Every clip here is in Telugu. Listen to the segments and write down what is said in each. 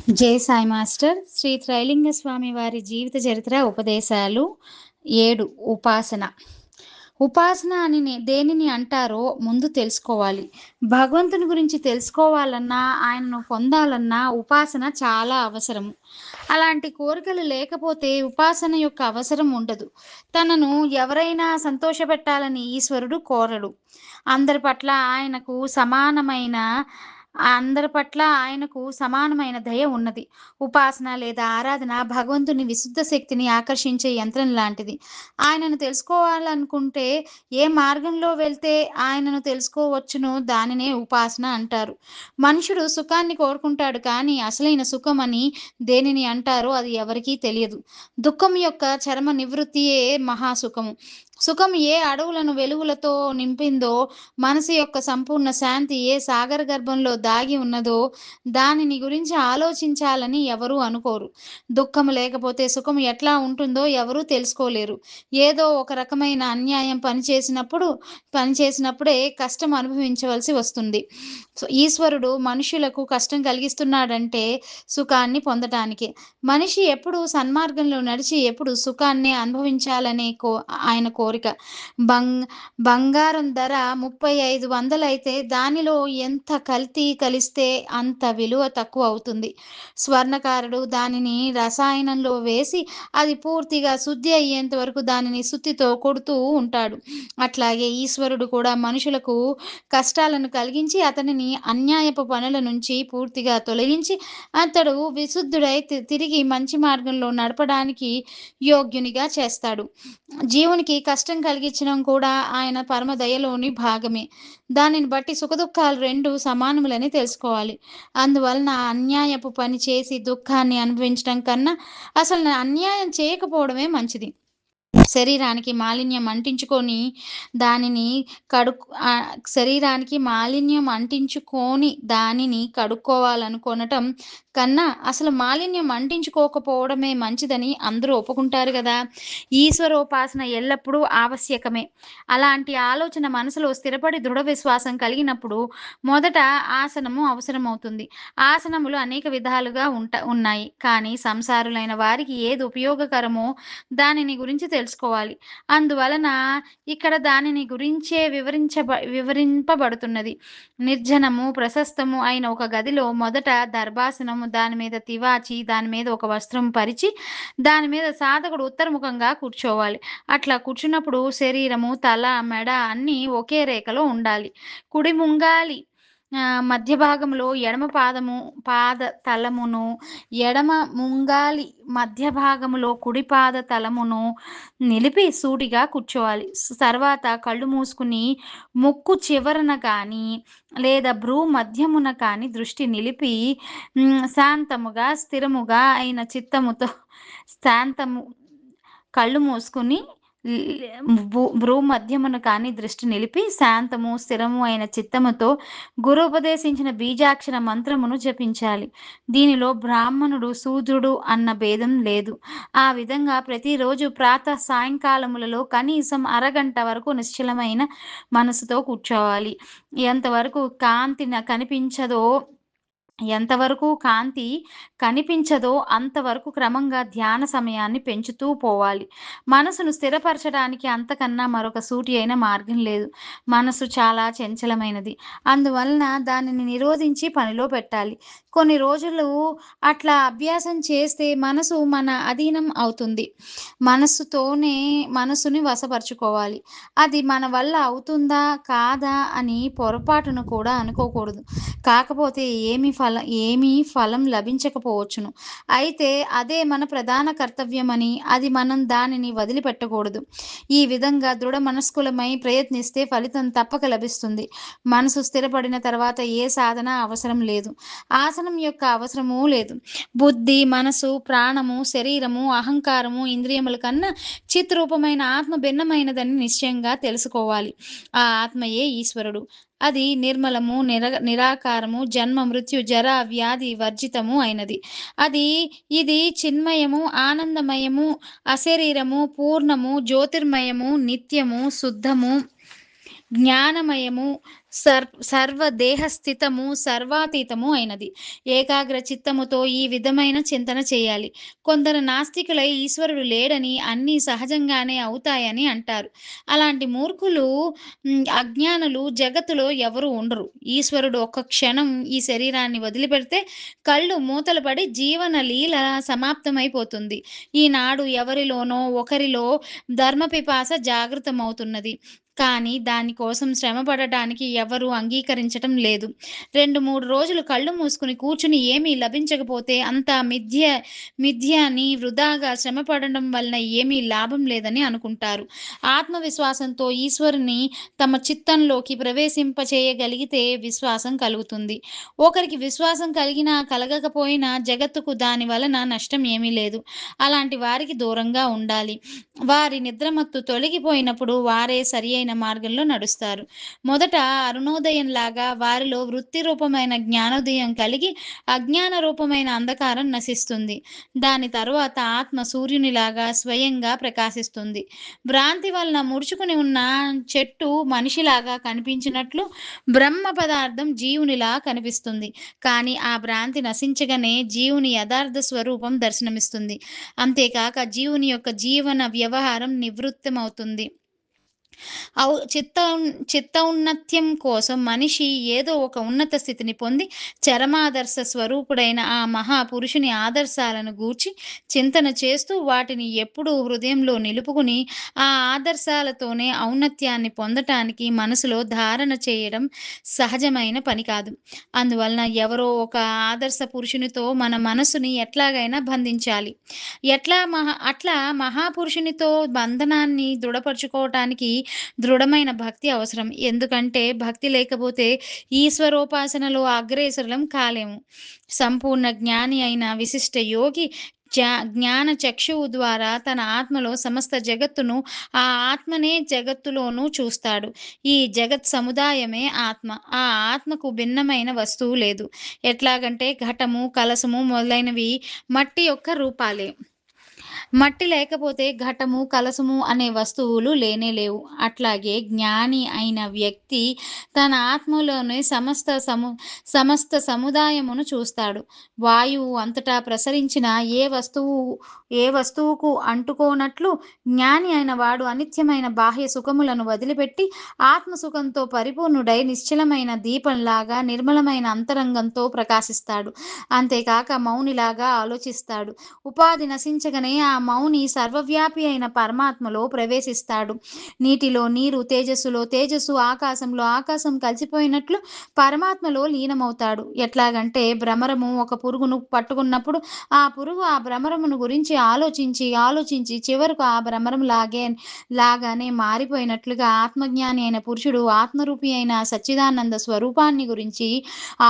జై సాయి మాస్టర్ శ్రీ త్రైలింగ స్వామి వారి జీవిత చరిత్ర ఉపదేశాలు 7 ఉపాసన. ఉపాసన అని దేనిని అంటారో ముందు తెలుసుకోవాలి. భగవంతుని గురించి తెలుసుకోవాలన్నా, ఆయనను పొందాలన్నా ఉపాసన చాలా అవసరము. అలాంటి కోరికలు లేకపోతే ఉపాసన యొక్క అవసరం ఉండదు. తనను ఎవరైనా సంతోషపెట్టాలని ఈశ్వరుడు కోరడు. అందరి పట్ల ఆయనకు సమానమైన దయ ఉన్నది. ఉపాసన లేదా ఆరాధన భగవంతుని విశుద్ధ శక్తిని ఆకర్షించే యంత్రం లాంటిది. ఆయనను తెలుసుకోవాలనుకుంటే ఏ మార్గంలో వెళ్తే ఆయనను తెలుసుకోవచ్చునో దానినే ఉపాసన అంటారు. మనుషుడు సుఖాన్ని కోరుకుంటాడు కానీ అసలైన సుఖమని దేనిని అంటారో అది ఎవరికీ తెలియదు. దుఃఖం యొక్క చరమ నివృత్తియే మహాసుఖము. సుఖం ఏ అడవులను వెలుగులతో నింపిందో, మనసు యొక్క సంపూర్ణ శాంతి ఏ సాగర గర్భంలో దాగి ఉన్నదో దానిని గురించి ఆలోచించాలని ఎవరూ అనుకోరు. దుఃఖము లేకపోతే సుఖము ఎట్లా ఉంటుందో ఎవరూ తెలుసుకోలేరు. ఏదో ఒక రకమైన అన్యాయం పనిచేసినప్పుడే కష్టం అనుభవించవలసి వస్తుంది. ఈశ్వరుడు మనుషులకు కష్టం కలిగిస్తున్నాడంటే సుఖాన్ని పొందటానికే. మనిషి ఎప్పుడు సన్మార్గంలో నడిచి ఎప్పుడు సుఖాన్ని అనుభవించాలనే ఆయన కోరిక. బంగారం ధర 3500 అయితే దానిలో ఎంత కల్తీ కలిస్తే అంత విలువ తక్కువ అవుతుంది. స్వర్ణకారుడు దానిని రసాయనంలో వేసి అది పూర్తిగా శుద్ధి అయ్యేంత వరకు దానిని సుత్తితో కొడుతూ ఉంటాడు. అట్లాగే ఈశ్వరుడు కూడా మనుషులకు కష్టాలను కలిగించి అతనిని అన్యాయపు పనుల నుంచి పూర్తిగా తొలగించి అతడు విశుద్ధుడై తిరిగి మంచి మార్గంలో నడపడానికి యోగ్యునిగా చేస్తాడు. జీవునికి కష్టం కలిగించడం కూడా ఆయన పరమ దయలోని భాగమే. దానిని బట్టి సుఖదుఖాలు రెండు సమానములని తెలుసుకోవాలి. అందువలన అన్యాయపు పని చేసి దుఃఖాన్ని అనుభవించడం కన్నా అసలు అన్యాయం చేయకపోవడమే మంచిది. శరీరానికి మాలిన్యం అంటించుకొని దానిని కడుక్కోవాలనుకోనటం కన్నా అసలు మాలిన్యం అంటించుకోకపోవడమే మంచిదని అందరూ ఒప్పుకుంటారు కదా. ఈశ్వరోపాసన ఎల్లప్పుడూ ఆవశ్యకమే. అలాంటి ఆలోచన మనసులో స్థిరపడి దృఢ విశ్వాసం కలిగినప్పుడు మొదట ఆసనము అవసరమవుతుంది. ఆసనములు అనేక విధాలుగా ఉన్నాయి. కానీ సంసారులైన వారికి ఏది ఉపయోగకరమో దానిని గురించి తెలుసుకోవాలి. అందువలన ఇక్కడ దానిని గురించే వివరింపబడుతున్నది. నిర్జనము ప్రశస్తము అయిన ఒక గదిలో మొదట దర్భాసనము, దాని మీద తివాచి, దాని మీద ఒక వస్త్రం పరిచి దాని మీద సాధకుడు ఉత్తరముఖంగా కూర్చోవాలి. అట్లా కూర్చున్నప్పుడు శరీరము, తల, మెడ అన్నీ ఒకే రేఖలో ఉండాలి. కుడి ముంగాలి మధ్య భాగంలో ఎడమ ముంగాలి మధ్య భాగములో కుడి పాద తలమును నిలిపి సూటిగా కూర్చోవాలి. తర్వాత కళ్ళు మూసుకుని ముక్కు చివరన కానీ లేదా భ్రూ మధ్యమున కానీ దృష్టి నిలిపి శాంతముగా స్థిరముగా అయిన చిత్తముతో కళ్ళు మూసుకుని భ్రూ మధ్యమున కానీ దృష్టి నిలిపి శాంతము స్థిరము అయిన చిత్తముతో గురు ఉపదేశించిన బీజాక్షర మంత్రమును జపించాలి. దీనిలో బ్రాహ్మణుడు శూద్రుడు అన్న భేదం లేదు. ఆ విధంగా ప్రతిరోజు ప్రాతః సాయంకాలములలో కనీసం అరగంట వరకు నిశ్చలమైన మనసుతో కూర్చోవాలి. ఎంతవరకు కాంతి కనిపించదో అంతవరకు క్రమంగా ధ్యాన సమయాన్ని పెంచుతూ పోవాలి. మనసును స్థిరపరచడానికి అంతకన్నా మరొక సూటి అయిన మార్గం లేదు. మనసు చాలా చంచలమైనది. అందువలన దానిని నిరోధించి పనిలో పెట్టాలి. కొన్ని రోజులు అట్లా అభ్యాసం చేస్తే మనసు మన అధీనం అవుతుంది. మనసుని వశపరుచుకోవాలి. అది మన వల్ల అవుతుందా కాదా అని పొరపాటును కూడా అనుకోకూడదు. కాకపోతే ఏమీ ఫలం లభించకపోవచ్చును. అయితే అదే మన ప్రధాన కర్తవ్యమని మనం దానిని వదిలిపెట్టకూడదు. ఈ విధంగా దృఢ మనస్కులమై ప్రయత్నిస్తే ఫలితం తప్పక లభిస్తుంది. మనసు స్థిరపడిన తర్వాత ఏ సాధన అవసరం లేదు. ఆసనం యొక్క అవసరమూ లేదు. బుద్ధి, మనసు, ప్రాణము, శరీరము, అహంకారము, ఇంద్రియముల కన్నా చిత్రూపమైన ఆత్మ భిన్నమైనదని నిశ్చయంగా తెలుసుకోవాలి. ఆ ఆత్మయే ఈశ్వరుడు. అది నిర్మలము, నిరాకారము, జన్మ మృత్యు జర వ్యాధి వర్జితము అయినది. ఇది చిన్మయము, ఆనందమయము, అశరీరము, పూర్ణము, జ్యోతిర్మయము, నిత్యము, శుద్ధము, జ్ఞానమయము, సర్వదేహస్థితము, సర్వాతీతము అయినది. ఏకాగ్ర చిత్తముతో ఈ విధమైన చింతన చేయాలి. కొందరు నాస్తికులై ఈశ్వరుడు లేడని, అన్నీ సహజంగానే అవుతాయని అంటారు. అలాంటి మూర్ఖులు, అజ్ఞానులు జగత్తులో ఎవరు ఉండరు. ఈశ్వరుడు ఒక్క క్షణం ఈ శరీరాన్ని వదిలిపెడితే కళ్ళు మూతలు పడి జీవన లీల సమాప్తమైపోతుంది. ఈనాడు ఎవరిలోనో ఒకరిలో ధర్మపిపాస జాగృతమవుతున్నది. కానీ దాని కోసం శ్రమ పడటానికి ఎవరు అంగీకరించటం లేదు. 2, 3 రోజులు కళ్ళు మూసుకొని కూర్చుని ఏమీ లభించకపోతే అంతా మిథ్య అని వృధాగా శ్రమ పడడం వలన ఏమీ లాభం లేదని అనుకుంటారు. ఆత్మవిశ్వాసంతో ఈశ్వరుని తమ చిత్తంలోకి ప్రవేశింపచేయగలిగితే విశ్వాసం కలుగుతుంది. ఒకరికి విశ్వాసం కలిగినా కలగకపోయినా జగత్తుకు దాని వలన నష్టం ఏమీ లేదు. అలాంటి వారికి దూరంగా ఉండాలి. వారి నిద్రమత్తు తొలగిపోయినప్పుడు వారే సరియైన మార్గంలో నడుస్తారు. మొదట అరుణోదయంలాగా వారిలో వృత్తి రూపమైన జ్ఞానోదయం కలిగి అజ్ఞాన రూపమైన అంధకారం నశిస్తుంది. దాని తరువాత ఆత్మ సూర్యునిలాగా స్వయంగా ప్రకాశిస్తుంది. భ్రాంతి వలన ముడుచుకుని ఉన్న చెట్టు మనిషిలాగా కనిపించినట్లు బ్రహ్మ పదార్థం జీవునిలా కనిపిస్తుంది. కానీ ఆ భ్రాంతి నశించగానే జీవుని యథార్థ స్వరూపం దర్శనమిస్తుంది. అంతేకాక జీవుని యొక్క జీవన వ్యవహారం నివృత్తమవుతుంది. చిత్తౌన్నత్యం కోసం మనిషి ఏదో ఒక ఉన్నత స్థితిని పొంది చరమాదర్శ స్వరూపుడైన ఆ మహాపురుషుని ఆదర్శాలను గూర్చి చింతన చేస్తూ వాటిని ఎప్పుడూ హృదయంలో నిలుపుకుని ఆ ఆదర్శాలతోనే ఔన్నత్యాన్ని పొందటానికి మనసులో ధారణ చేయడం సహజమైన పని కాదు. అందువలన ఎవరో ఒక ఆదర్శ పురుషునితో మన మనసుని ఎట్లాగైనా బంధించాలి. అట్లా మహాపురుషునితో బంధనాన్ని దృఢపరుచుకోవటానికి దృఢమైన భక్తి అవసరం. ఎందుకంటే భక్తి లేకపోతే ఈశ్వరోపాసనలో అగ్రేసరులం కాలేము. సంపూర్ణ జ్ఞాని అయిన విశిష్ట యోగి జ్ఞాన చక్షువు ద్వారా తన ఆత్మలో సమస్త జగత్తును, ఆ ఆత్మనే జగత్తులోనూ చూస్తాడు. ఈ జగత్ సముదాయమే ఆత్మ. ఆ ఆత్మకు భిన్నమైన వస్తువు లేదు. ఎట్లాగంటే ఘటము, కలశము మొదలైనవి మట్టి యొక్క రూపాలే. మట్టి లేకపోతే ఘటము, కలశము అనే వస్తువులు లేనే లేవు. అట్లాగే జ్ఞాని అయిన వ్యక్తి తన ఆత్మలోనే సమస్త సముదాయమును చూస్తాడు. వాయువు అంతటా ప్రసరించిన ఏ వస్తువుకు అంటుకోనట్లు జ్ఞాని అయిన వాడు అనిత్యమైన బాహ్య సుఖములను వదిలిపెట్టి ఆత్మసుఖంతో పరిపూర్ణుడై నిశ్చలమైన దీపంలాగా నిర్మలమైన అంతరంగంతో ప్రకాశిస్తాడు. అంతేకాక మౌనిలాగా ఆలోచిస్తాడు. ఉపాధి నశించగానే ఆ మౌని సర్వవ్యాపి అయిన పరమాత్మలో ప్రవేశిస్తాడు. నీటిలో నీరు, తేజస్సులో తేజస్సు, ఆకాశంలో ఆకాశం కలిసిపోయినట్లు పరమాత్మలో లీనమవుతాడు. ఎట్లాగంటే భ్రమరము ఒక పురుగును పట్టుకున్నప్పుడు ఆ పురుగు ఆ భ్రమరమును గురించి ఆలోచించి చివరకు ఆ భ్రమరం లాగానే మారిపోయినట్లుగా ఆత్మజ్ఞాని అయిన పురుషుడు ఆత్మరూపి అయిన సచ్చిదానంద స్వరూపాన్ని గురించి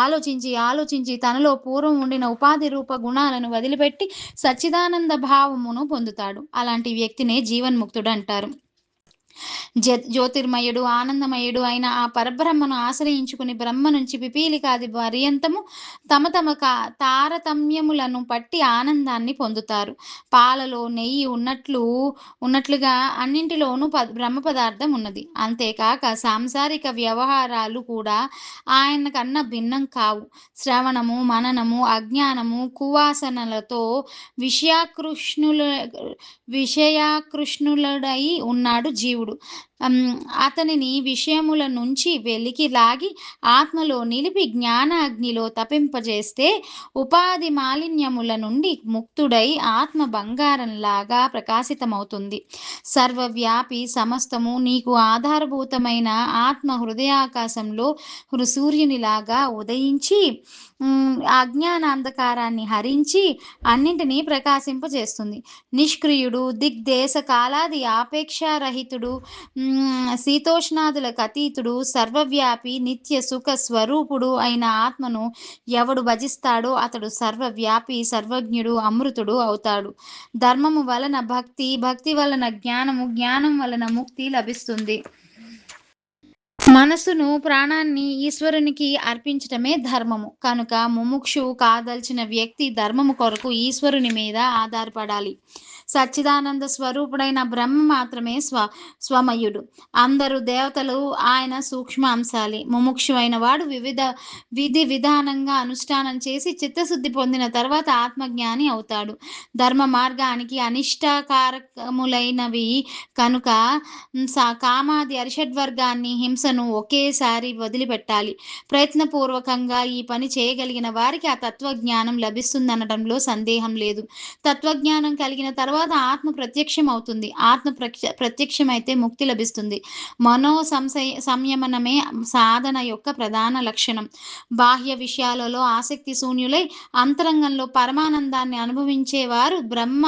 ఆలోచించి తనలో పూర్వం ఉండిన ఉపాధి రూప గుణాలను వదిలిపెట్టి సచ్చిదానంద భావమును పొందుతాడు. అలాంటి వ్యక్తినే జీవన్ముక్తుడు అంటారు. జ్యోతిర్మయుడు, ఆనందమయుడు అయిన ఆ పరబ్రహ్మను ఆశ్రయించుకుని బ్రహ్మ నుంచి పిపీలికాది పర్యంతము తమ తారతమ్యములను పట్టి ఆనందాన్ని పొందుతారు. పాలలో నెయ్యి ఉన్నట్లుగా అన్నింటిలోనూ బ్రహ్మ పదార్థం ఉన్నది. అంతేకాక సాంసారిక వ్యవహారాలు కూడా ఆయన కన్నా భిన్నం కావు. శ్రవణము, మననము, అజ్ఞానము, కువాసనలతో విషయాకృష్ణులుడై ఉన్నాడు జీవుడు. అతనిని విషయముల నుంచి వెలికి లాగి ఆత్మలో నిలిపి జ్ఞాన అగ్నిలో తపింపజేస్తే ఉపాధి మాలిన్యముల నుండి ముక్తుడై ఆత్మ బంగారంలాగా ప్రకాశితమవుతుంది. సర్వవ్యాపి సమస్తము నీకు ఆధారభూతమైన ఆత్మ హృదయాకాశంలో సూర్యునిలాగా ఉదయించి అజ్ఞాన అంధకారాన్ని హరించి అన్నింటినీ ప్రకాశింపజేస్తుంది. నిష్క్రియుడు, దిగ్దేశ కాలాది ఆపేక్షారహితుడు, శీతోష్ణాదులకు అతీతుడు, సర్వవ్యాపి, నిత్య సుఖ స్వరూపుడు అయిన ఆత్మను ఎవడు భజిస్తాడో అతడు సర్వవ్యాపి, సర్వజ్ఞుడు, అమృతుడు అవుతాడు. ధర్మము వలన భక్తి, భక్తి వలన జ్ఞానము, జ్ఞానం వలన ముక్తి లభిస్తుంది. మనసును, ప్రాణాన్ని ఈశ్వరునికి అర్పించటమే ధర్మము. కనుక ముముక్షువు కాదలిచిన వ్యక్తి ధర్మము కొరకు ఈశ్వరుని మీద ఆధారపడాలి. సచ్చిదానంద స్వరూపుడైన బ్రహ్మ మాత్రమే స్వమయుడు. అందరు దేవతలు ఆయన సూక్ష్మ అంశాలే. ముముక్షువైన వాడు విధి విధానంగా అనుష్ఠానం చేసి చిత్తశుద్ధి పొందిన తర్వాత ఆత్మజ్ఞాని అవుతాడు. ధర్మ మార్గానికి అనిష్టకారకములైనవి కనుక కామాది అరిషడ్వర్గాన్ని, హింసను ఒకేసారి వదిలిపెట్టాలి. ప్రయత్నపూర్వకంగా ఈ పని చేయగలిగిన వారికి ఆ తత్వజ్ఞానం లభిస్తుందనడంలో సందేహం లేదు. తత్వజ్ఞానం కలిగిన తర్వాత ఆత్మ ప్రత్యక్షం అవుతుంది. ఆత్మ ప్రత్యక్షమైతే ముక్తి లభిస్తుంది. మనో సంయమనమే సాధన యొక్క ప్రధాన లక్షణం. బాహ్య విషయాలలో ఆసక్తి శూన్యులై అంతరంగంలో పరమానందాన్ని అనుభవించేవారు బ్రహ్మ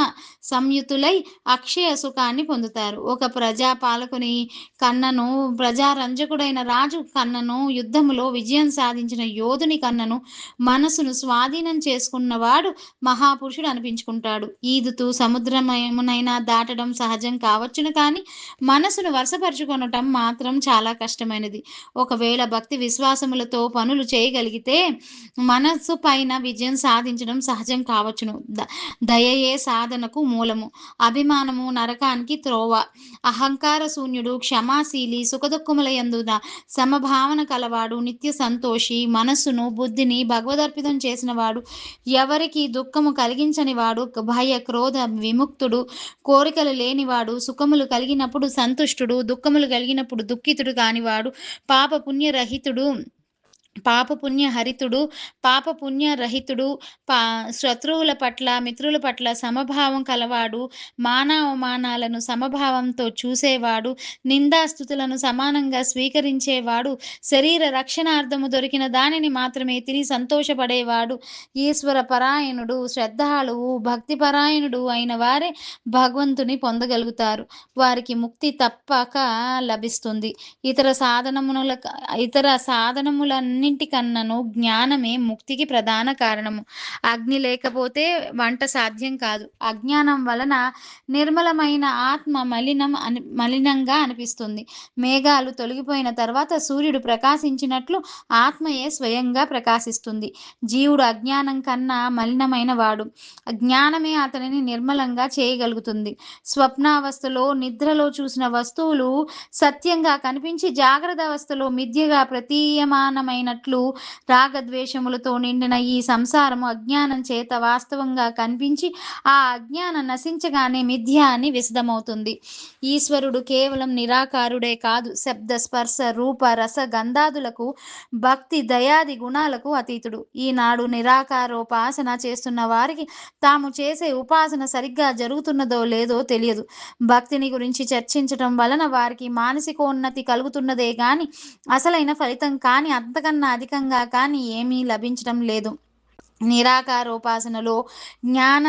సంయుతులై అక్షయ సుఖాన్ని పొందుతారు. ఒక ప్రజాపాలకుని కన్నను, ప్రజారంజకుడైన రాజు కన్నను, యుద్ధములో విజయం సాధించిన యోధుని కన్నను మనసును స్వాధీనం చేసుకున్నవాడు మహాపురుషుడు అనిపించుకుంటాడు. ఈదుతూ సముద్రమయమునైనా దాటడం సహజం కావచ్చును, కానీ మనసును వశపరుచుకొనటం మాత్రం చాలా కష్టమైనది. ఒకవేళ భక్తి విశ్వాసములతో పనులు చేయగలిగితే మనస్సు పైన విజయం సాధించడం సహజం కావచ్చును. దయయే సాధనకు మూలము. అభిమానము నరకానికి త్రోవ. అహంకార శూన్యుడు, క్షమాశీలి, సుఖదుఖముల యందున సమభావన కలవాడు, నిత్య సంతోషి, మనస్సును బుద్ధిని భగవదర్పితం చేసినవాడు, ఎవరికి దుఃఖము కలిగించని వాడు, భయ క్రోధ విముక్తుడు, కోరికలు లేనివాడు, సుఖములు కలిగినప్పుడు సంతుష్టుడు, దుఃఖములు కలిగినప్పుడు దుఃఖితుడు కానివాడు, పాపపుణ్యరహితుడు, శత్రువుల పట్ల మిత్రుల పట్ల సమభావం కలవాడు, మానావమానాలను సమభావంతో చూసేవాడు, నిందాస్తుతులను సమానంగా స్వీకరించేవాడు, శరీర రక్షణార్థము దొరికిన దానిని మాత్రమే తిని సంతోషపడేవాడు, ఈశ్వర పరాయణుడు, శ్రద్ధాళువు, భక్తిపరాయణుడు అయిన వారే భగవంతుని పొందగలుగుతారు. వారికి ముక్తి తప్పక లభిస్తుంది. ఇతర సాధనములన్నింటికన్నను జ్ఞానమే ముక్తికి ప్రధాన కారణము. అగ్ని లేకపోతే వంట సాధ్యం కాదు. అజ్ఞానం వలన నిర్మలమైన ఆత్మ మలినంగా అనిపిస్తుంది. మేఘాలు తొలగిపోయిన తర్వాత సూర్యుడు ప్రకాశించినట్లు ఆత్మయే స్వయంగా ప్రకాశిస్తుంది. జీవుడు అజ్ఞానం కన్నా మలినమైన వాడు. జ్ఞానమే అతనిని నిర్మలంగా చేయగలుగుతుంది. స్వప్నావస్థలో, నిద్రలో చూసిన వస్తువులు సత్యంగా కనిపించి జాగ్రత్త అవస్థలో మిథ్యగా ప్రతీయమానమైనట్లు రాగద్వేషములతో నిండిన ఈ సంసారము అజ్ఞానం చేత వాస్తవంగా కనిపించి ఆ అజ్ఞానం నశించగానే మిథ్య అని విశదమవుతుంది. ఈశ్వరుడు కేవలం నిరాకారుడే కాదు, శబ్ద స్పర్శ రూప రస గంధాదులకు, భక్తి దయాది గుణాలకు అతీతుడు. ఈనాడు నిరాకారోపాసన చేస్తున్న వారికి తాము చేసే ఉపాసన సరిగ్గా జరుగుతున్నదో లేదో తెలియదు. భక్తిని గురించి చర్చించటం వలన వారికి మానసికోన్నతి కలుగుతున్నదే గాని అసలైన ఫలితం కానీ అంతకన్నా అధికంగా కానీ ఏమీ లభించటం లేదు. నిరాకారోపాసనలో జ్ఞాన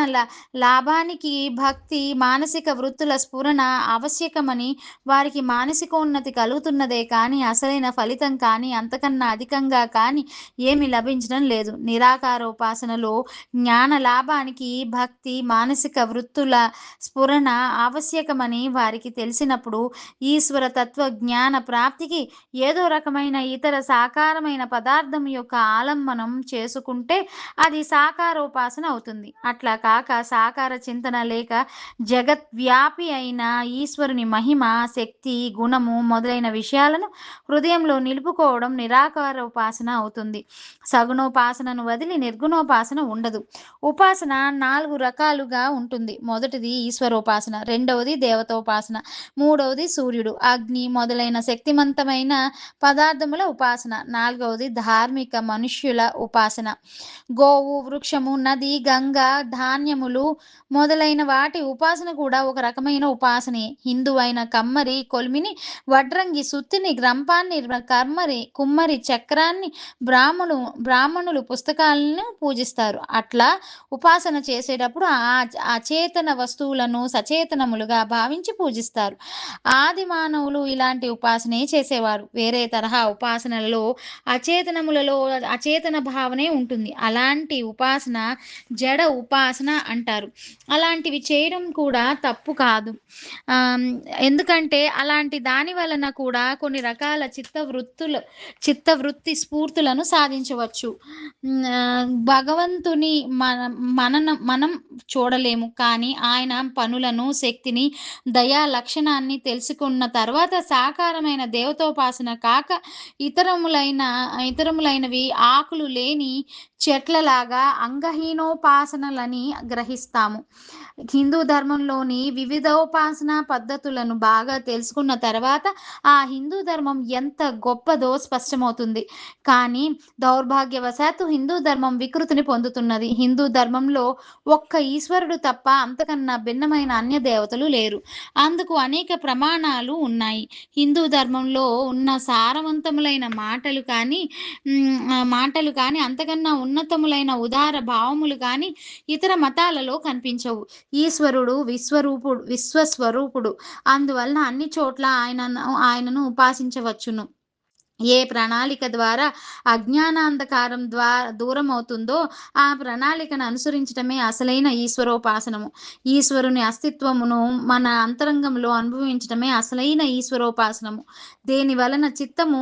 లాభానికి భక్తి మానసిక వృత్తుల స్ఫురణ ఆవశ్యకమని, వారికి మానసికోన్నతి కలుగుతున్నదే కానీ అసలైన ఫలితం కానీ అంతకన్నా అధికంగా కానీ ఏమి లభించడం లేదు. నిరాకారోపాసనలో జ్ఞాన లాభానికి భక్తి మానసిక వృత్తుల స్ఫురణ ఆవశ్యకమని వారికి తెలిసినప్పుడు ఈశ్వర తత్వ జ్ఞాన ప్రాప్తికి ఏదో రకమైన ఇతర సాకారమైన పదార్థం యొక్క ఆలంబనం చేసుకుంటే అది సాకారోపాసన అవుతుంది. అట్లా కాక సాకార చింతన లేక జగద్వ్యాపి అయిన ఈశ్వరుని మహిమ, శక్తి, గుణము మొదలైన విషయాలను హృదయంలో నిలుపుకోవడం నిరాకారోపాసన అవుతుంది. సగుణోపాసనను వదిలి నిర్గుణోపాసన ఉండదు. ఉపాసన 4 రకాలుగా ఉంటుంది. మొదటిది ఈశ్వరోపాసన, రెండవది దేవతోపాసన, మూడవది సూర్యుడు, అగ్ని మొదలైన శక్తిమంతమైన పదార్థముల ఉపాసన, నాలుగవది ధార్మిక మనుష్యుల ఉపాసన. గోవు, వృక్షము, నది, గంగ, ధాన్యములు మొదలైన వాటి ఉపాసన కూడా ఒక రకమైన ఉపాసనే. హిందువైన కమ్మరి కొలిమిని, వడ్రంగి సుత్తిని, గ్రంపాన్ని, కుమ్మరి చక్రాన్ని, బ్రాహ్మణులు పుస్తకాలను పూజిస్తారు. అట్లా ఉపాసన చేసేటప్పుడు అచేతన వస్తువులను సచేతనములుగా భావించి పూజిస్తారు. ఆది మానవులు ఇలాంటి ఉపాసనే చేసేవారు. వేరే తరహా ఉపాసనలలో అచేతన భావనే ఉంటుంది. అలాంటి అలాంటి ఉపాసన జడ ఉపాసన అంటారు. అలాంటివి చేయడం కూడా తప్పు కాదు. ఆహ్, ఎందుకంటే అలాంటి దాని వలన కూడా కొన్ని రకాల చిత్తవృత్తి స్ఫూర్తులను సాధించవచ్చు. భగవంతుని మనం చూడలేము. కానీ ఆయన పనులను, శక్తిని, దయా లక్షణాన్ని తెలుసుకున్న తర్వాత సాకారమైన దేవతోపాసన కాక ఇతరములైన ఇతరములైనవి ఆకులు లేని చెట్లలాగా అంగహీనోపాసనలని గ్రహిస్తాము. హిందూ ధర్మంలోని వివిధోపాసనా పద్ధతులను బాగా తెలుసుకున్న తర్వాత ఆ హిందూ ధర్మం ఎంత గొప్పదో స్పష్టమవుతుంది. కానీ దౌర్భాగ్యవశాత్తు హిందూ ధర్మం వికృతిని పొందుతున్నది. హిందూ ధర్మంలో ఒక్క ఈశ్వరుడు తప్ప అంతకన్నా భిన్నమైన అన్య దేవతలు లేరు. అందుకు అనేక ప్రమాణాలు ఉన్నాయి. హిందూ ధర్మంలో ఉన్న సారవంతములైన మాటలు కానీ అంతకన్నా ఉన్నతములైన ఉదార భావములు కానీ ఇతర మతాలలో కనిపించవు. ఈశ్వరుడు విశ్వస్వరూపుడు. అందువలన అన్ని చోట్ల ఆయనను ఉపాసించవచ్చును. ఏ ప్రణాళిక ద్వారా అజ్ఞానాంధకారం దూరమవుతుందో, ఆ ప్రణాళికను అనుసరించటమే అసలైన ఈశ్వరోపాసనము. ఈశ్వరుని అస్తిత్వమును మన అంతరంగంలో అనుభవించటమే అసలైన ఈశ్వరోపాసనము. దేని వలన చిత్తము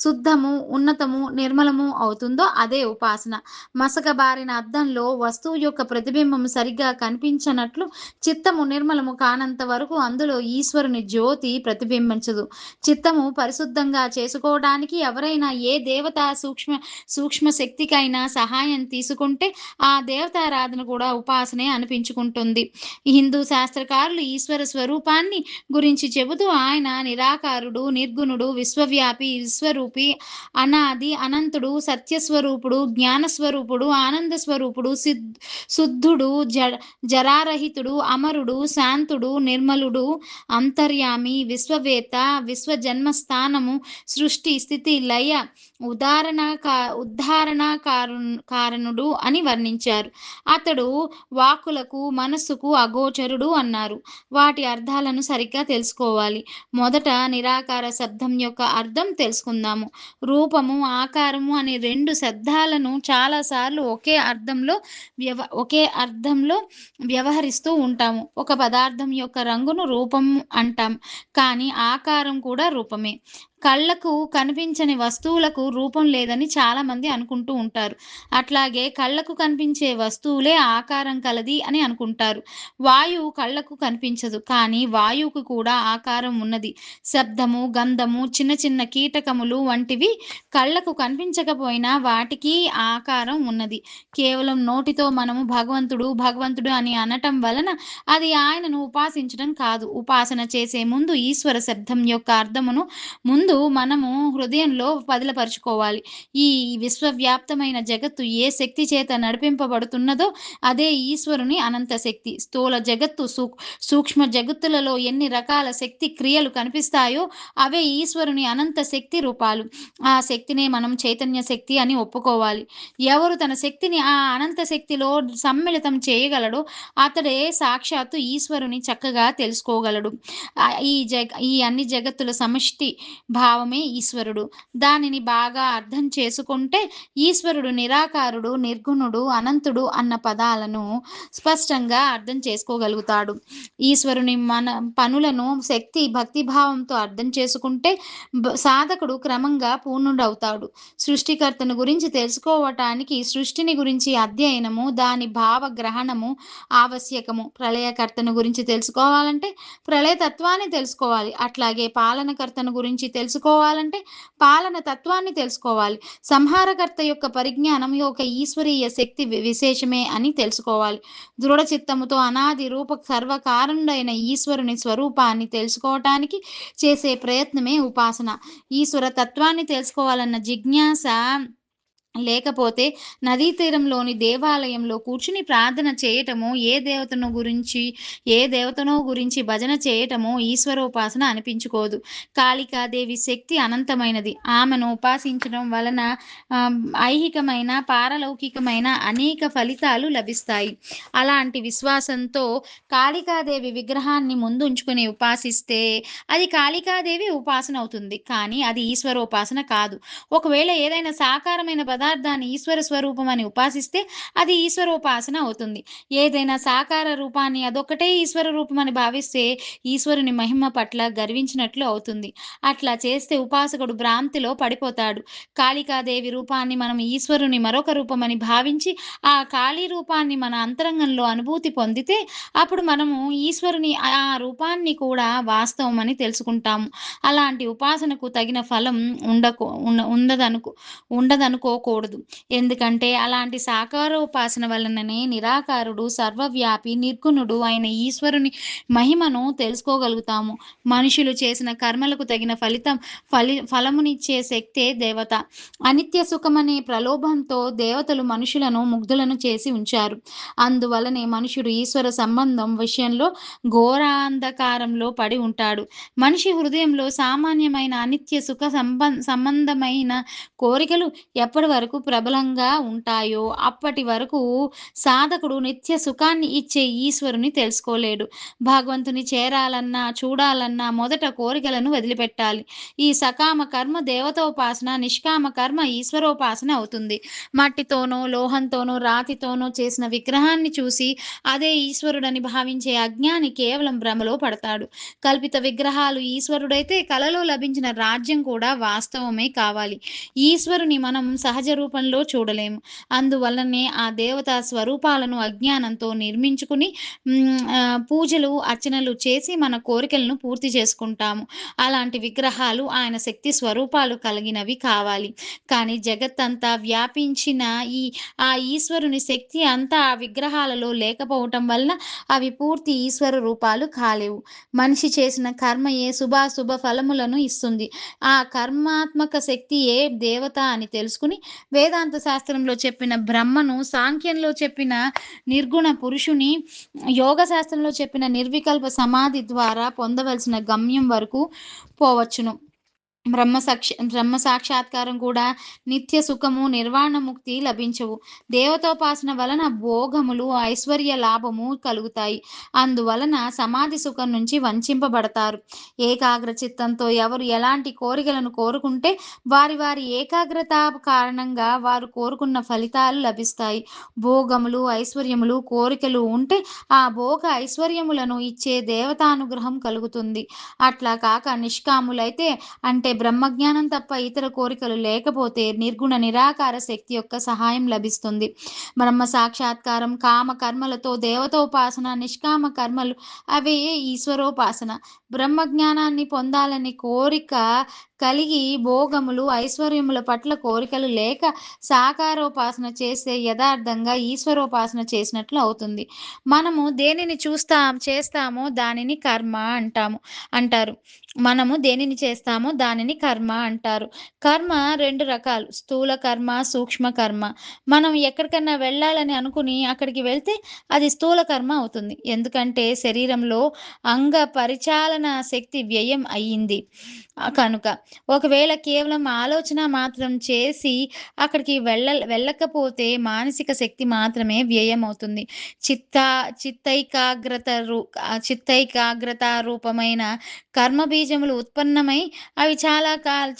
శుద్ధము, ఉన్నతము, నిర్మలము అవుతుందో అదే ఉపాసన. మసకబారిన అద్దంలో వస్తువు యొక్క ప్రతిబింబం సరిగ్గా కనిపించనట్లు చిత్తము నిర్మలము కానంత వరకు అందులో ఈశ్వరుని జ్యోతి ప్రతిబింబించదు. చిత్తము పరిశుద్ధంగా చేసుకోవడానికి ఎవరైనా ఏ దేవతా సూక్ష్మ శక్తికైనా సహాయం తీసుకుంటే ఆ దేవతారాధన కూడా ఉపాసనే అనిపించుకుంటుంది. హిందూ శాస్త్రకారులు ఈశ్వర స్వరూపాన్ని గురించి చెబుతూ ఆయన నిరాకారుడు, నిర్గుణుడు, విశ్వవ్యాపి, విశ్వరూపి, అనాది, అనంతుడు, సత్యస్వరూపుడు, జ్ఞానస్వరూపుడు, ఆనంద స్వరూపుడు, శుద్ధుడు, జరారహితుడు, అమరుడు, శాంతుడు, నిర్మలుడు, అంతర్యామి, విశ్వవేత్త, విశ్వజన్మస్థానము, సృష్టి, స్థితి, లయ, కారణుడు అని వర్ణించారు. అతడు వాక్కులకు, మనస్సుకు అగోచరుడు అన్నారు. వాటి అర్థాలను సరిగ్గా తెలుసుకోవాలి. మొదట నిరాకార శబ్దం యొక్క అర్థం తెలుసుకుందాము. రూపము, ఆకారము అనే 2 శబ్దాలను చాలాసార్లు ఒకే అర్థంలో వ్యవహరిస్తూ ఉంటాము. ఒక పదార్థం యొక్క రంగును రూపం అంటాం. కానీ ఆకారం కూడా రూపమే. కళ్ళకు కనిపించని వస్తువులకు రూపం లేదని చాలామంది అనుకుంటూ ఉంటారు. అట్లాగే కళ్ళకు కనిపించే వస్తువులే ఆకారం కలది అని అనుకుంటారు. వాయువు కళ్ళకు కనిపించదు. కానీ వాయువుకు కూడా ఆకారం ఉన్నది. శబ్దము, గంధము, చిన్న చిన్న కీటకములు వంటివి కళ్ళకు కనిపించకపోయినా వాటికి ఆకారం ఉన్నది. కేవలం నోటితో మనము భగవంతుడు అని అనటం వలన అది ఆయనను ఉపాసించడం కాదు. ఉపాసన చేసే ముందు ఈశ్వర శబ్దం యొక్క అర్థమును మనము హృదయంలో పదిలపరుచుకోవాలి. ఈ విశ్వవ్యాప్తమైన జగత్తు ఏ శక్తి చేత నడిపింపబడుతున్నదో అదే ఈశ్వరుని అనంత శక్తి. స్థూల జగత్తు, సూక్ష్మ జగత్తులలో ఎన్ని రకాల శక్తి క్రియలు కనిపిస్తాయో అవే ఈశ్వరుని అనంత శక్తి రూపాలు. ఆ శక్తినే మనం చైతన్య శక్తి అని ఒప్పుకోవాలి. ఎవరు తన శక్తిని ఆ అనంత శక్తిలో సమ్మిళితం చేయగలడో అతడే సాక్షాత్తు ఈశ్వరుని చక్కగా తెలుసుకోగలడు. ఈ అన్ని జగత్తుల సమష్టి భావమే ఈశ్వరుడు. దానిని బాగా అర్థం చేసుకుంటే ఈశ్వరుడు నిరాకారుడు, నిర్గుణుడు, అనంతుడు అన్న పదాలను స్పష్టంగా అర్థం చేసుకోగలుగుతాడు. ఈశ్వరుని మన పనులను శక్తి, భక్తిభావంతో అర్థం చేసుకుంటే సాధకుడు క్రమంగా పూర్ణుడవుతాడు. సృష్టికర్తను గురించి తెలుసుకోవటానికి సృష్టిని గురించి అధ్యయనము, దాని భావ గ్రహణము ఆవశ్యకము. ప్రళయకర్తను గురించి తెలుసుకోవాలంటే ప్రళయతత్వాన్ని తెలుసుకోవాలి. అట్లాగే పాలనకర్తను గురించి తెలుసుకోవాలంటే పాలన తత్వాన్ని తెలుసుకోవాలి. సంహారకర్త యొక్క పరిజ్ఞానం ఒక ఈశ్వరీయ శక్తి విశేషమే అని తెలుసుకోవాలి. దృఢ చిత్తముతో అనాది రూప సర్వకారణుడైన ఈశ్వరుని స్వరూపాన్ని తెలుసుకోవటానికి చేసే ప్రయత్నమే ఉపాసన. ఈశ్వర తత్వాన్ని తెలుసుకోవాలన్న జిజ్ఞాస లేకపోతే నదీ తీరంలోని దేవాలయంలో కూర్చుని ప్రార్థన చేయటము, ఏ దేవతనో గురించి భజన చేయటము ఈశ్వరోపాసన అనిపించుకోదు. కాళికాదేవి శక్తి అనంతమైనది. ఆమెను ఉపాసించడం వలన ఐహికమైన, పారలౌకికమైన అనేక ఫలితాలు లభిస్తాయి. అలాంటి విశ్వాసంతో కాళికాదేవి విగ్రహాన్ని ముందుంచుకుని ఉపాసిస్తే అది కాళికాదేవి ఉపాసన అవుతుంది. కానీ అది ఈశ్వరోపాసన కాదు. ఒకవేళ ఏదైనా సాకారమైన పదార్థం పదార్థాన్ని ఈశ్వర స్వరూపమని ఉపాసిస్తే అది ఈశ్వరోపాసన అవుతుంది. ఏదైనా సాకార రూపాన్ని అదొక్కటే ఈశ్వర రూపమని భావిస్తే ఈశ్వరుని మహిమ పట్ల గర్వించినట్లు అవుతుంది. అట్లా చేస్తే ఉపాసకుడు భ్రాంతిలో పడిపోతాడు. కాళికాదేవి రూపాన్ని మనం ఈశ్వరుని మరొక రూపమని భావించి, ఆ కాళీ రూపాన్ని మన అంతరంగంలో అనుభూతి పొందితే, అప్పుడు మనము ఈశ్వరుని ఆ రూపాన్ని కూడా వాస్తవమని తెలుసుకుంటాము. అలాంటి ఉపాసనకు తగిన ఫలం ఉండకు ఉండ ఉండదనుకో ఉండదనుకోకూడదు. ఎందుకంటే అలాంటి సాకారోపాసన వలననే నిరాకారుడు, సర్వవ్యాపి, నిర్గుణుడు అయిన ఈశ్వరుని మహిమను తెలుసుకోగలుగుతాము. మనుషులు చేసిన కర్మలకు తగిన ఫలమునిచ్చే శక్తే దేవత. అనిత్య సుఖమనే ప్రలోభంతో దేవతలు మనుషులను ముగ్ధులను చేసి ఉంచారు. అందువలనే మనుషుడు ఈశ్వర సంబంధం విషయంలో ఘోరాంధకారంలో పడి ఉంటాడు. మనిషి హృదయంలో సామాన్యమైన అనిత్య సుఖ సంబంధమైన కోరికలు ఎప్పటి వరకు ప్రబలంగా ఉంటాయో అప్పటి వరకు సాధకుడు నిత్య సుఖాన్ని ఇచ్చే ఈశ్వరుని తెలుసుకోలేడు. భగవంతుని చేరాలన్నా, చూడాలన్నా మొదట కోరికలను వదిలిపెట్టాలి. ఈ సకామ కర్మ దేవతోపాసన, నిష్కామ కర్మ ఈశ్వరోపాసన అవుతుంది. మట్టితోనో, లోహంతోనో, రాతితోనో చేసిన విగ్రహాన్ని చూసి అదే ఈశ్వరుడని భావించే అజ్ఞాని కేవలం భ్రమలో పడతాడు. కల్పిత విగ్రహాలు ఈశ్వరుడైతే కలలో లభించిన రాజ్యం కూడా వాస్తవమే కావాలి. ఈశ్వరుని మనం సహజ రూపంలో చూడలేము. అందువల్లనే ఆ దేవతా స్వరూపాలను అజ్ఞానంతో నిర్మించుకుని పూజలు, అర్చనలు చేసి మన కోరికలను పూర్తి చేసుకుంటాము. అలాంటి విగ్రహాలు ఆయన శక్తి స్వరూపాలు కలిగినవి కావాలి. కానీ జగత్తంతా వ్యాపించిన ఆ ఈశ్వరుని శక్తి అంతా ఆ విగ్రహాలలో లేకపోవటం వలన అవి పూర్తి ఈశ్వర రూపాలు కాలేవు. మనిషి చేసిన కర్మయే శుభాశుభ ఫలములను ఇస్తుంది. ఆ కర్మాత్మక శక్తియే దేవత అని తెలుసుకుని వేదాంత శాస్త్రంలో చెప్పిన బ్రహ్మను, సాంఖ్యంలో చెప్పిన నిర్గుణ పురుషుని, యోగ శాస్త్రంలో చెప్పిన నిర్వికల్ప సమాధి ద్వారా పొందవలసిన గమ్యం వరకు పోవచ్చును. బ్రహ్మ సాక్షాత్కారం కూడా నిత్య సుఖము, నిర్వాణ ముక్తి లభించవు. దేవతోపాసన వలన భోగములు, ఐశ్వర్య లాభము కలుగుతాయి. అందువలన సమాధి సుఖం నుంచి వంచింపబడతారు. ఏకాగ్ర చిత్తంతో ఎవరు ఎలాంటి కోరికలను కోరుకుంటే వారి వారి ఏకాగ్రత కారణంగా వారు కోరుకున్న ఫలితాలు లభిస్తాయి. భోగములు, ఐశ్వర్యములు కోరికలు ఉంటే ఆ భోగ ఐశ్వర్యములను ఇచ్చే దేవతానుగ్రహం కలుగుతుంది. అట్లా కాక నిష్కాములైతే, అంటే బ్రహ్మజ్ఞానం తప్ప ఇతర కోరికలు లేకపోతే నిర్గుణ నిరాకార శక్తి యొక్క సహాయం లభిస్తుంది. బ్రహ్మ సాక్షాత్కారం కామ కర్మలతో దేవతోపాసన, నిష్కామ కర్మలు అవే ఈశ్వరోపాసన. బ్రహ్మజ్ఞానాన్ని పొందాలని కోరిక కలిగి భోగములు, ఐశ్వర్యముల పట్ల కోరికలు లేక సాకారోపాసన చేస్తే యథార్థంగా ఈశ్వరోపాసన చేసినట్లు అవుతుంది. మనము దేనిని చేస్తామో దానిని కర్మ అంటారు. మనము దేనిని చేస్తామో దానిని కర్మ అంటారు. కర్మ 2 రకాలు. స్థూల కర్మ, సూక్ష్మ కర్మ. మనం ఎక్కడికన్నా వెళ్ళాలని అనుకుని అక్కడికి వెళ్తే అది స్థూల కర్మ అవుతుంది. ఎందుకంటే శరీరంలో అంగ పరిచాలన శక్తి వ్యయం అయ్యింది కనుక. ఒకవేళ కేవలం ఆలోచన మాత్రం చేసి అక్కడికి వెళ్ళకపోతే మానసిక శక్తి మాత్రమే వ్యయం అవుతుంది. చిత్తైకాగ్రత రూపమైన కర్మ బీజములు ఉత్పన్నమై అవి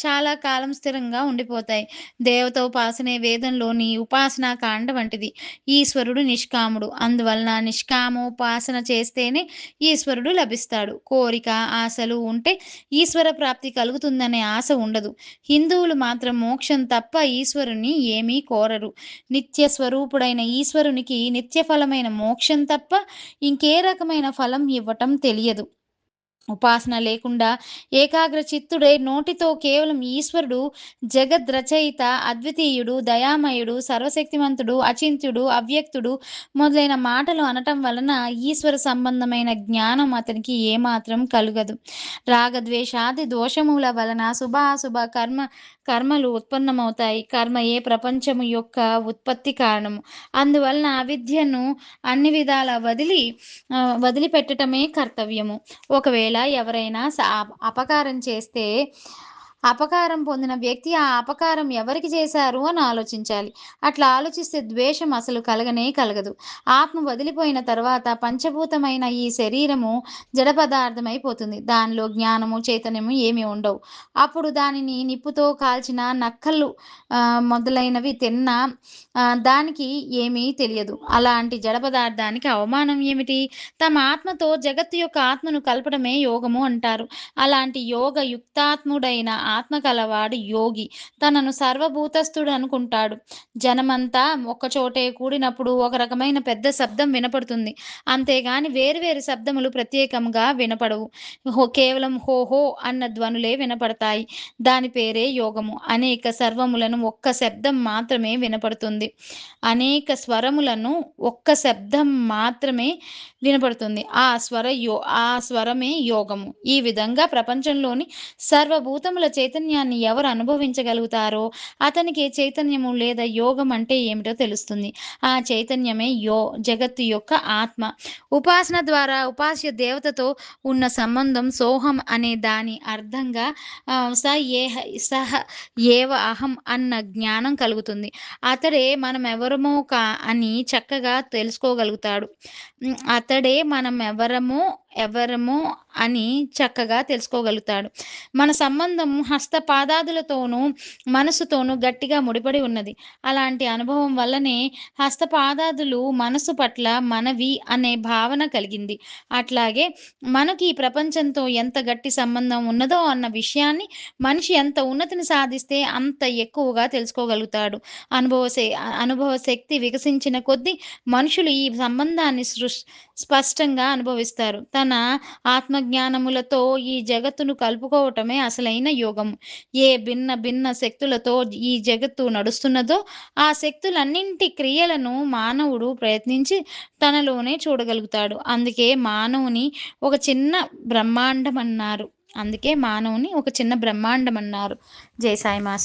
చాలా కాలం స్థిరంగా ఉండిపోతాయి. దేవతోపాసనే వేదంలోని ఉపాసనా కాండ వంటిది. ఈశ్వరుడు నిష్కాముడు. అందువలన నిష్కామోపాసన చేస్తేనే ఈశ్వరుడు లభిస్తాడు. కోరిక, ఆశలు ఉంటే ఈశ్వర ప్రాప్తి కలుగుతుందనే ఆశ ఉండదు. హిందువులు మాత్రం మోక్షం తప్ప ఈశ్వరుని ఏమీ కోరరు. నిత్య స్వరూపుడైన ఈశ్వరునికి నిత్య ఫలమైన మోక్షం తప్ప ఇంకే రకమైన ఫలం ఇవ్వటం తెలియదు. ఉపాసన లేకుండా ఏకాగ్ర చిత్తుడై నోటితో కేవలం ఈశ్వరుడు జగద్రచయిత, అద్వితీయుడు, దయామయుడు, సర్వశక్తిమంతుడు, అచింత్యుడు, అవ్యక్తుడు మొదలైన మాటలు అనటం వలన ఈశ్వర సంబంధమైన జ్ఞానం అతనికి ఏమాత్రం కలుగదు. రాగద్వేషాది దోషముల వలన శుభాశుభ కర్మలు ఉత్పన్నమవుతాయి. కర్మయే ప్రపంచము యొక్క ఉత్పత్తి కారణము. అందువలన అవిద్యను అన్ని విధాల వదిలిపెట్టటమే కర్తవ్యము. ఒకవేళ ఎవరైనా అపకారం చేస్తే అపకారం పొందిన వ్యక్తి ఆ అపకారం ఎవరికి చేశారు అని ఆలోచించాలి. అట్లా ఆలోచిస్తే ద్వేషం అసలు కలగనే కలగదు. ఆత్మ వదిలిపోయిన తర్వాత పంచభూతమైన ఈ శరీరము జడ పదార్థమైపోతుంది. దానిలో జ్ఞానము, చైతన్యము ఏమి ఉండవు. అప్పుడు దానిని నిప్పుతో కాల్చిన నక్కలు మొదలైనవి తిన్నా దానికి ఏమీ తెలియదు. అలాంటి జడ పదార్థానికి అవమానం ఏమిటి? తమ ఆత్మతో జగత్తు యొక్క ఆత్మను కలపడమే యోగము అంటారు. అలాంటి యోగ యుక్తాత్ముడైన ఆత్మ కలవాడు యోగి. తనను సర్వభూతస్థుడు అనుకుంటాడు. జనమంతా ఒక్కచోటే కూడినప్పుడు ఒక రకమైన పెద్ద శబ్దం వినపడుతుంది. అంతేగాని వేరు వేరు శబ్దములు ప్రత్యేకంగా వినపడవు. కేవలం హోహో అన్న ధ్వనులే వినపడతాయి. దాని పేరే యోగము. అనేక సర్వములను ఒక్క శబ్దం మాత్రమే వినపడుతుంది. అనేక స్వరములను ఒక్క శబ్దం మాత్రమే వినపడుతుంది. ఆ స్వరమే యోగము. ఈ విధంగా ప్రపంచంలోని సర్వభూతముల చైతన్యాన్ని ఎవరు అనుభవించగలుగుతారో అతనికి చైతన్యము లేదా యోగం అంటే ఏమిటో తెలుస్తుంది. ఆ చైతన్యమే జగత్తు యొక్క ఆత్మ. ఉపాసన ద్వారా ఉపాస్య దేవతతో ఉన్న సంబంధం సోహం అనే దాని అర్థంగా సహ ఏవ అహం అన్న జ్ఞానం కలుగుతుంది. అతడే అని చక్కగా తెలుసుకోగలుగుతాడు. అతడే ఎవరమో అని చక్కగా తెలుసుకోగలుగుతాడు. మన సంబంధం హస్తపాదాదులతోనూ, మనసుతోనూ గట్టిగా ముడిపడి ఉన్నది. అలాంటి అనుభవం వల్లనే హస్తపాదాదులు మనసు పట్ల మనవి అనే భావన కలిగింది. అట్లాగే మనకి ఈ ప్రపంచంతో ఎంత గట్టి సంబంధం ఉన్నదో అన్న విషయాన్ని మనిషి ఎంత ఉన్నతిని సాధిస్తే అంత ఎక్కువగా తెలుసుకోగలుగుతాడు. అనుభవ శక్తి వికసించిన కొద్దీ మనుషులు ఈ సంబంధాన్ని స్పష్టంగా అనుభవిస్తారు. తన ఆత్మజ్ఞానములతో ఈ జగత్తును కలుపుకోవటమే అసలైన యోగము. ఏ భిన్న భిన్న శక్తులతో ఈ జగత్తు నడుస్తున్నదో ఆ శక్తులన్నింటి క్రియలను మానవుడు ప్రయత్నించి తనలోనే చూడగలుగుతాడు. అందుకే మానవుని ఒక చిన్న బ్రహ్మాండం అన్నారు. జై సాయి మాస్టర్.